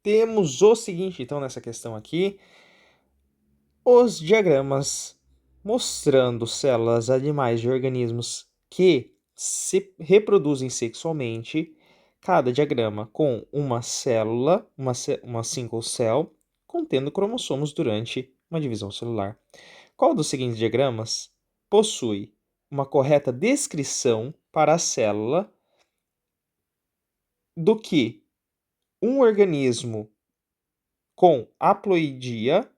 temos o seguinte, então, nessa questão aqui, os diagramas mostrando células animais de organismos que se reproduzem sexualmente, cada diagrama com uma célula, uma single cell, contendo cromossomos durante uma divisão celular. Qual dos seguintes diagramas possui uma correta descrição para a célula do que um organismo com haploidia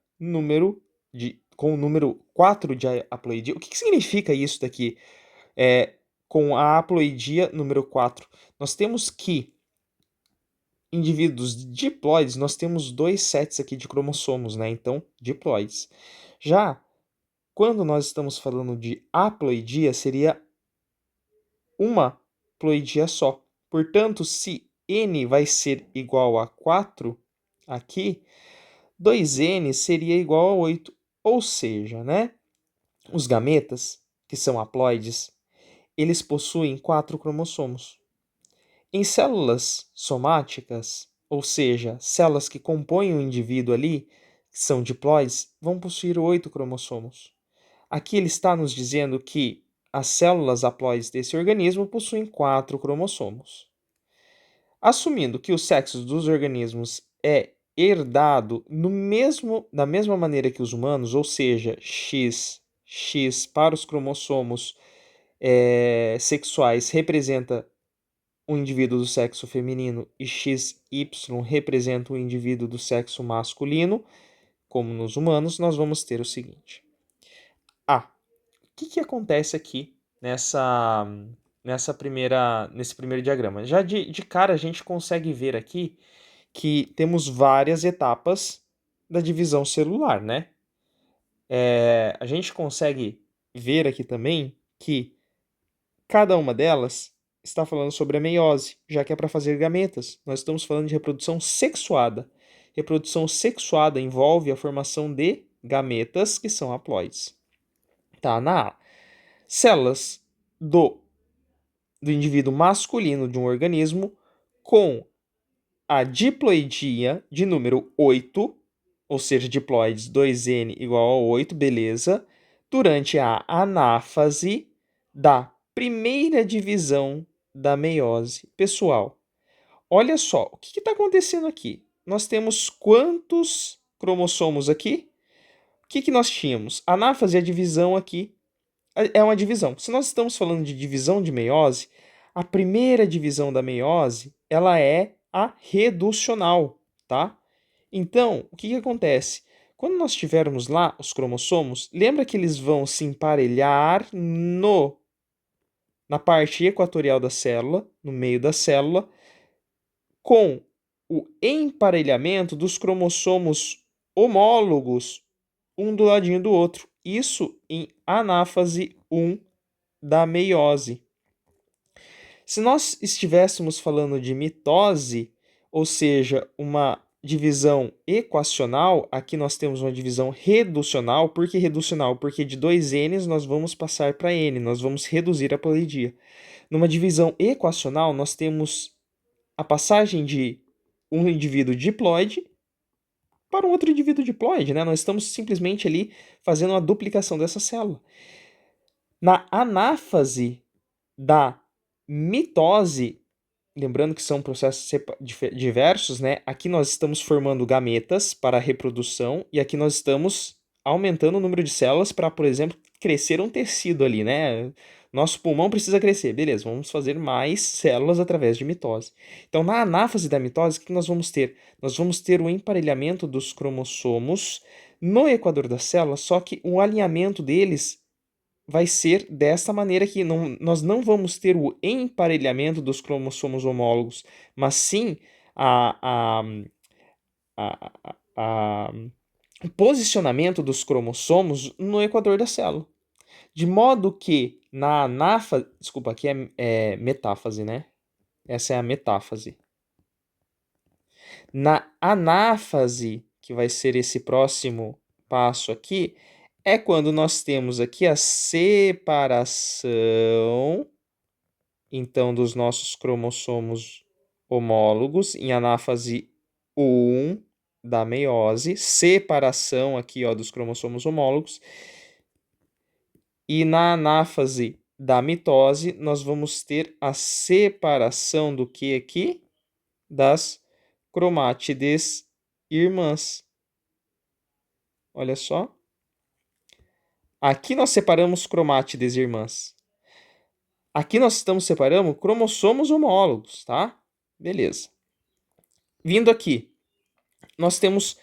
com o número 4 de haploidia? O que significa isso daqui? Com a haploidia número 4. Nós temos que indivíduos diploides, nós temos 2 sets aqui de cromossomos, né? Então, diploides. Já quando nós estamos falando de haploidia, seria uma ploidia só. Portanto, se n vai ser igual a 4 aqui, 2n seria igual a 8. Ou seja, né, os gametas, que são haploides, eles possuem 4 cromossomos. Em células somáticas, ou seja, células que compõem o indivíduo ali, que são diploides, vão possuir 8 cromossomos. Aqui ele está nos dizendo que as células haploides desse organismo possuem 4 cromossomos. Assumindo que o sexo dos organismos é herdado da mesma maneira que os humanos, ou seja, X para os cromossomos sexuais representa um indivíduo do sexo feminino e XY representa um indivíduo do sexo masculino, como nos humanos, nós vamos ter o seguinte. O que acontece aqui nesse primeiro diagrama? Já de cara a gente consegue ver aqui que temos várias etapas da divisão celular, né? A gente consegue ver aqui também que cada uma delas está falando sobre a meiose, já que é para fazer gametas. Nós estamos falando de reprodução sexuada. Reprodução sexuada envolve a formação de gametas, que são haploides. Tá, na A. Células do indivíduo masculino de um organismo com a diploidia de número 8, ou seja, diploides 2n igual a 8, beleza, durante a anáfase da primeira divisão da meiose. Pessoal, olha só, o que está acontecendo aqui? Nós temos quantos cromossomos aqui? O que nós tínhamos? A anáfase é a divisão aqui, é uma divisão. Se nós estamos falando de divisão de meiose, a primeira divisão da meiose, ela é a reducional, tá? Então, o que acontece? Quando nós tivermos lá os cromossomos, lembra que eles vão se emparelhar na parte equatorial da célula, no meio da célula, com o emparelhamento dos cromossomos homólogos, um do ladinho do outro. Isso em anáfase 1 da meiose. Se nós estivéssemos falando de mitose, ou seja, uma divisão equacional, aqui nós temos uma divisão reducional. Por que reducional? Porque de 2n nós vamos passar para n, nós vamos reduzir a ploidia. Numa divisão equacional, nós temos a passagem de um indivíduo diploide para um outro indivíduo diploide, né? Nós estamos simplesmente ali fazendo a duplicação dessa célula. Na anáfase da mitose, lembrando que são processos diversos, né? Aqui nós estamos formando gametas para a reprodução e aqui nós estamos aumentando o número de células para, por exemplo, crescer um tecido ali, né? Nosso pulmão precisa crescer, beleza, vamos fazer mais células através de mitose. Então, na anáfase da mitose, o que nós vamos ter? Nós vamos ter o emparelhamento dos cromossomos no equador da célula, só que o alinhamento deles vai ser dessa maneira que nós não vamos ter o emparelhamento dos cromossomos homólogos, mas sim a, a, a, o posicionamento dos cromossomos no equador da célula. De modo que na anáfase, desculpa, aqui é metáfase, né? Essa é a metáfase. Na anáfase, que vai ser esse próximo passo aqui, é quando nós temos aqui a separação, então, dos nossos cromossomos homólogos em anáfase 1 da meiose, separação aqui, ó, dos cromossomos homólogos. E na anáfase da mitose, nós vamos ter a separação do que aqui? Das cromátides irmãs. Olha só. Aqui nós separamos cromátides irmãs. Aqui nós estamos separando cromossomos homólogos, tá? Beleza. Vindo aqui, nós temos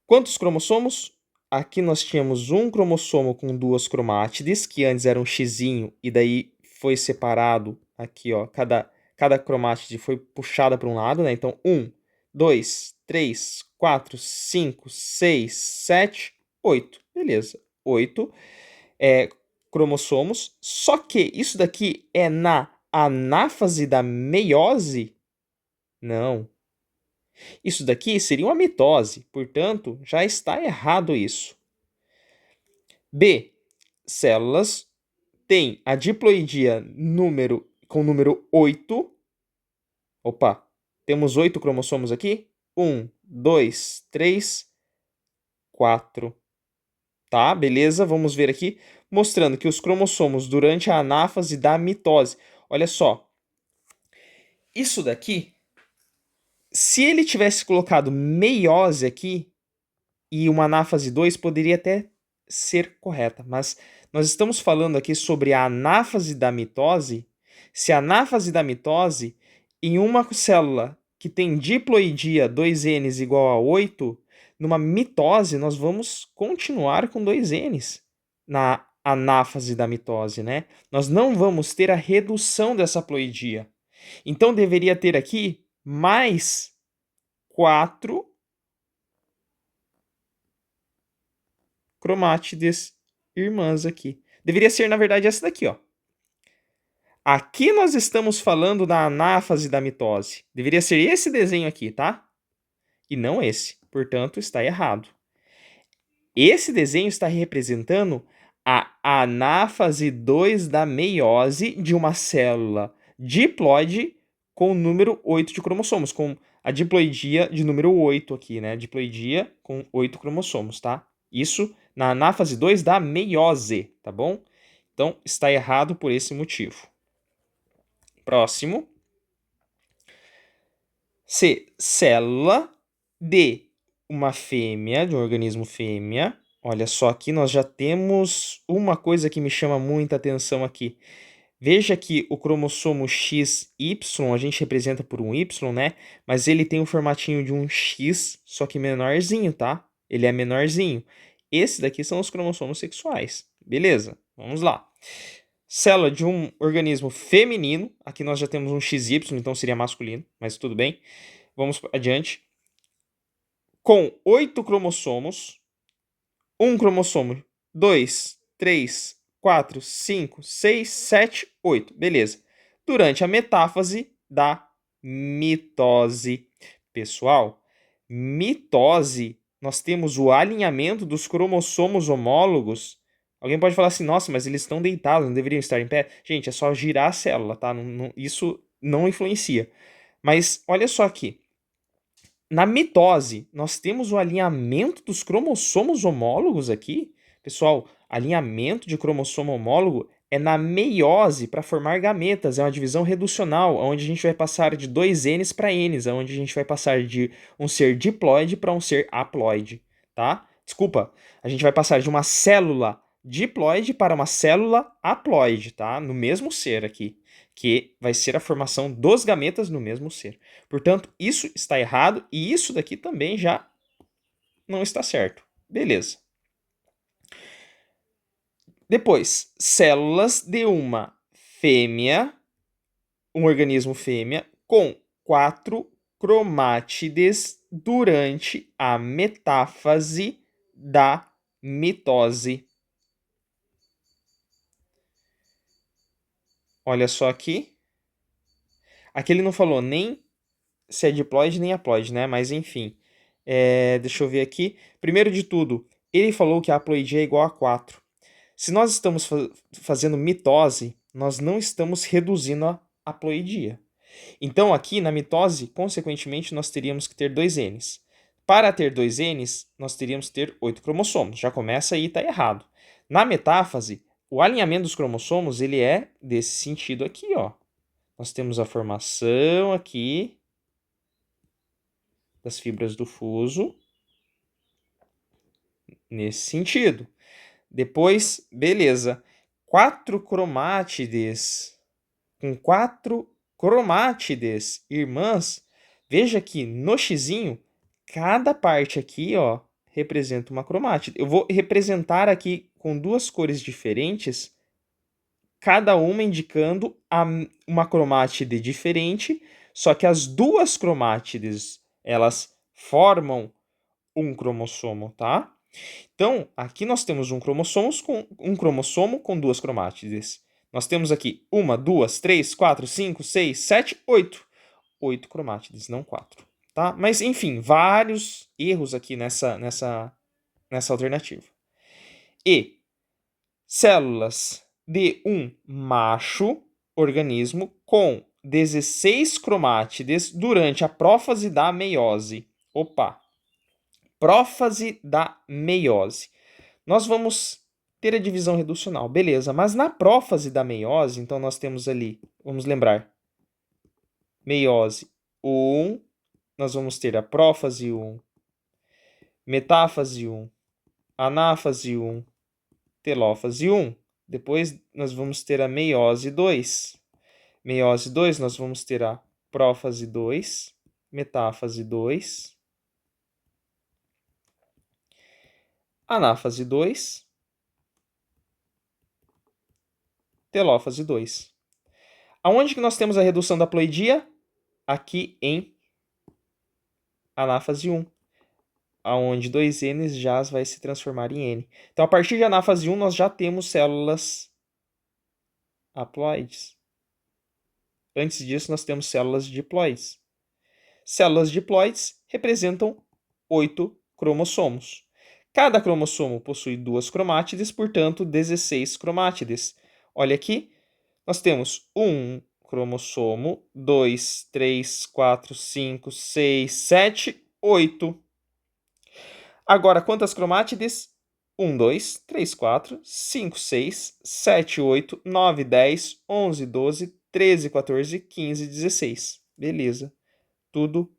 quantos cromossomos? Aqui nós tínhamos um cromossomo com duas cromátides, que antes era um xizinho, e daí foi separado aqui, ó. Cada cromátide foi puxada para um lado, né? Então, 1, 2, 3, 4, 5, 6, 7, 8. Beleza. 8 cromossomos. Só que isso daqui é na anáfase da meiose? Não. Isso daqui seria uma mitose, portanto, já está errado isso. B. Células têm a diploidia com número 8. Opa, temos 8 cromossomos aqui? 1, 2, 3, 4. Tá, beleza? Vamos ver aqui, mostrando que os cromossomos durante a anáfase da mitose. Olha só, isso daqui, se ele tivesse colocado meiose aqui, e uma anáfase 2 poderia até ser correta, mas nós estamos falando aqui sobre a anáfase da mitose. Se a anáfase da mitose, em uma célula que tem diploidia 2Ns igual a 8, numa mitose nós vamos continuar com 2Ns na anáfase da mitose, né? Nós não vamos ter a redução dessa ploidia. Então deveria ter aqui mais 4 cromátides irmãs aqui. Deveria ser, na verdade, essa daqui, ó. Aqui nós estamos falando da anáfase da mitose. Deveria ser esse desenho aqui, tá? E não esse. Portanto, está errado. Esse desenho está representando a anáfase 2 da meiose de uma célula diploide com o número 8 de cromossomos, com a diploidia de número 8 aqui, né? Diploidia com 8 cromossomos, tá? Isso na anáfase 2 da meiose, tá bom? Então, está errado por esse motivo. Próximo. C. Célula de uma fêmea, de um organismo fêmea. Olha só, aqui nós já temos uma coisa que me chama muita atenção aqui. Veja que o cromossomo XY a gente representa por um Y, né? Mas ele tem o formatinho de um X, só que menorzinho, tá? Ele é menorzinho. Esses daqui são os cromossomos sexuais. Beleza, vamos lá. Célula de um organismo feminino. Aqui nós já temos um XY, então seria masculino, mas tudo bem. Vamos adiante. Com 8 cromossomos. Um cromossomo. 2, 3, 4, 5, 6, 7, 8. Beleza. Durante a metáfase da mitose. Pessoal, mitose, nós temos o alinhamento dos cromossomos homólogos. Alguém pode falar assim, nossa, mas eles estão deitados, não deveriam estar em pé? Gente, é só girar a célula, tá? Isso não influencia. Mas olha só aqui. Na mitose, nós temos o alinhamento dos cromossomos homólogos aqui. Pessoal, alinhamento de cromossomo homólogo é na meiose para formar gametas. É uma divisão reducional, onde a gente vai passar de 2Ns para Ns, onde a gente vai passar de um ser diploide para um ser haploide, tá? Desculpa, a gente vai passar de uma célula diploide para uma célula haploide, tá? No mesmo ser aqui, que vai ser a formação dos gametas no mesmo ser. Portanto, isso está errado e isso daqui também já não está certo. Beleza. Depois, células de uma fêmea, um organismo fêmea, com 4 cromátides durante a metáfase da mitose. Olha só aqui. Aqui ele não falou nem se é diploide nem haploide, né? Mas enfim. Deixa eu ver aqui. Primeiro de tudo, ele falou que a haploidia é igual a 4. Se nós estamos fazendo mitose, nós não estamos reduzindo a haploidia. Então, aqui na mitose, consequentemente, nós teríamos que ter 2 Ns. Para ter 2 Ns, nós teríamos que ter 8 cromossomos. Já começa aí, está errado. Na metáfase, o alinhamento dos cromossomos ele é desse sentido aqui, ó. Nós temos a formação aqui das fibras do fuso, nesse sentido. Depois, beleza. 4 cromátides com 4 cromátides irmãs. Veja que no xizinho, cada parte aqui, ó, representa uma cromátide. Eu vou representar aqui com 2 cores diferentes, cada uma indicando uma cromátide diferente, só que as 2 cromátides, elas formam um cromossomo, tá? Então, aqui nós temos um cromossomo com 2 cromátides. Nós temos aqui 1, 2, 3, 4, 5, 6, 7, 8. 8 cromátides, não 4. Tá? Mas, enfim, vários erros aqui nessa alternativa. E células de um macho organismo com 16 cromátides durante a prófase da meiose. Opa! Prófase da meiose. Nós vamos ter a divisão reducional, beleza, mas na prófase da meiose, então nós temos ali, vamos lembrar, meiose 1, nós vamos ter a prófase 1, metáfase 1, anáfase 1, telófase 1. Depois nós vamos ter a meiose 2. Meiose 2, nós vamos ter a prófase 2, metáfase 2, anáfase 2, telófase 2. Aonde que nós temos a redução da ploidia? Aqui em anáfase 1, aonde 2 Ns já vai se transformar em N. Então, a partir de anáfase 1, nós já temos células haploides. Antes disso, nós temos células diploides. Células diploides representam 8 cromossomos. Cada cromossomo possui 2 cromátides, portanto, 16 cromátides. Olha aqui, nós temos um cromossomo, 2, 3, 4, 5, 6, 7, 8. Agora, quantas cromátides? 1, 2, 3, 4, 5, 6, 7, 8, 9, 10, 11, 12, 13, 14, 15, 16. Beleza. Tudo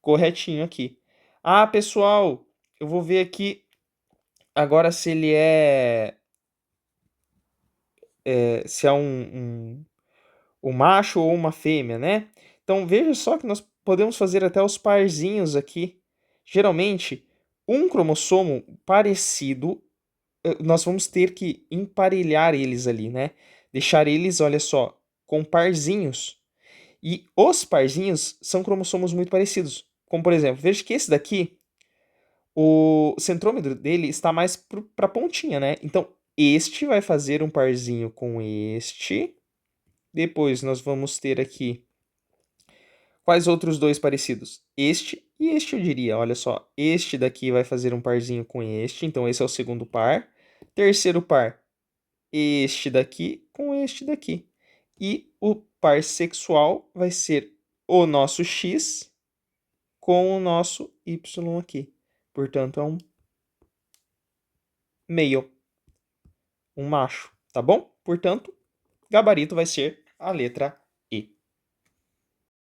corretinho aqui. Ah, pessoal, eu vou ver aqui agora se ele se é um macho ou uma fêmea, né? Então veja só que nós podemos fazer até os parzinhos aqui. Geralmente, um cromossomo parecido, nós vamos ter que emparelhar eles ali, né? Deixar eles, olha só, com parzinhos. E os parzinhos são cromossomos muito parecidos. Como, por exemplo, veja que esse daqui, o centrômero dele está mais para a pontinha, né? Então, este vai fazer um parzinho com este. Depois nós vamos ter aqui quais outros dois parecidos? Este e este, eu diria. Olha só, este daqui vai fazer um parzinho com este, então esse é o segundo par. Terceiro par, este daqui com este daqui. E o par sexual vai ser o nosso X com o nosso Y aqui. Portanto, é um male, um macho, tá bom? Portanto, gabarito vai ser a letra